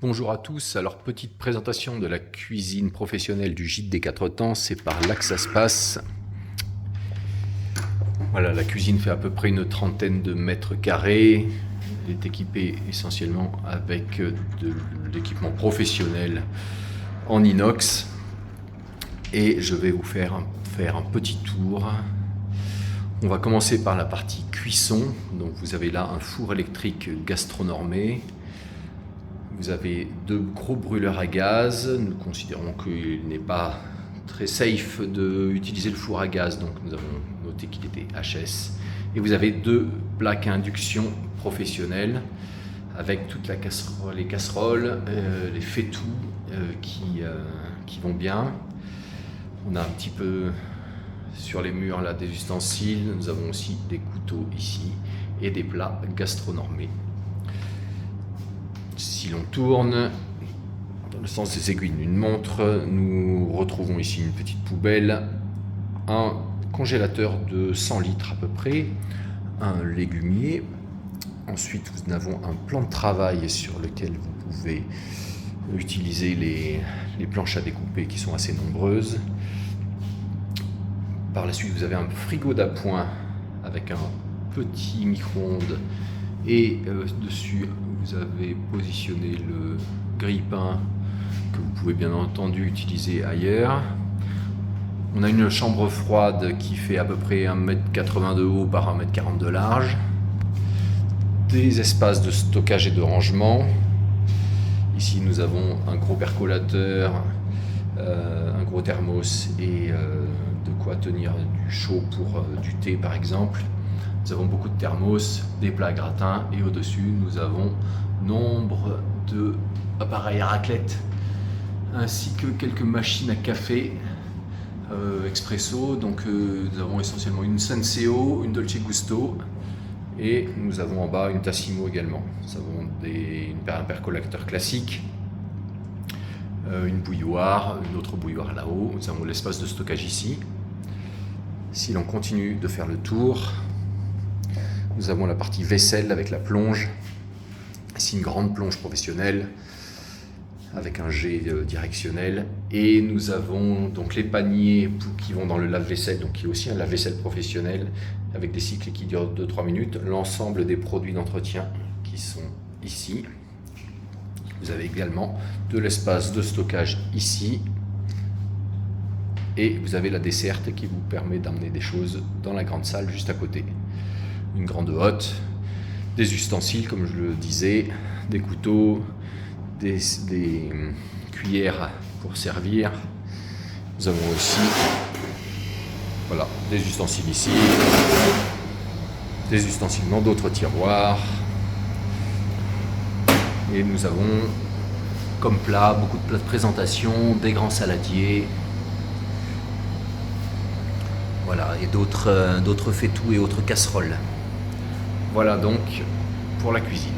Bonjour à tous, alors petite présentation de la cuisine professionnelle du Gîte des Quatre Temps, c'est par là que ça se passe. Voilà, la cuisine fait à peu près une trentaine de mètres carrés, elle est équipée essentiellement avec de l'équipement professionnel en inox et je vais vous faire un petit tour. On va commencer par la partie cuisson, donc vous avez là un four électrique gastronormé. Vous avez deux gros brûleurs à gaz. Nous considérons qu'il n'est pas très safe d'utiliser le four à gaz, donc nous avons noté qu'il était HS. Et vous avez deux plaques à induction professionnelles avec toute les casseroles, les fétous qui vont bien. On a un petit peu sur les murs là des ustensiles. Nous avons aussi des couteaux ici et des plats gastronormés. Si l'on tourne dans le sens des aiguilles d'une montre, nous retrouvons ici une petite poubelle, un congélateur de 100 litres à peu près, un légumier. Ensuite, nous avons un plan de travail sur lequel vous pouvez utiliser les planches à découper qui sont assez nombreuses. Par la suite, vous avez un frigo d'appoint avec un petit micro-ondes et dessus vous avez positionné le grille-pain que vous pouvez bien entendu utiliser ailleurs. On a une chambre froide qui fait à peu près 1,80 m de haut par 1,40 m de large. Des espaces de stockage et de rangement. Ici nous avons un gros percolateur, un gros thermos et de quoi tenir du chaud pour du thé par exemple. Nous avons beaucoup de thermos, des plats gratins et au-dessus nous avons nombre d'appareils à raclette ainsi que quelques machines à café expresso. Donc nous avons essentiellement une Senseo, une Dolce Gusto et nous avons en bas une Tassimo également. Nous avons un percolateur classique, une bouilloire, une autre bouilloire là-haut. Nous avons l'espace de stockage ici. Si l'on continue de faire le tour, nous avons la partie vaisselle avec la plonge. Ici une grande plonge professionnelle avec un jet directionnel. Et nous avons donc les paniers qui vont dans le lave-vaisselle, donc qui est aussi un lave-vaisselle professionnel avec des cycles qui durent 2-3 minutes. L'ensemble des produits d'entretien qui sont ici. Vous avez également de l'espace de stockage ici. Et vous avez la desserte qui vous permet d'amener des choses dans la grande salle juste à côté. Une grande hotte, des ustensiles comme je le disais, des couteaux, des cuillères pour servir. Nous avons aussi des ustensiles ici, des ustensiles dans d'autres tiroirs. Et nous avons comme plat, beaucoup de plats de présentation, des grands saladiers. Voilà, et d'autres fétous et autres casseroles. Voilà donc pour la cuisine.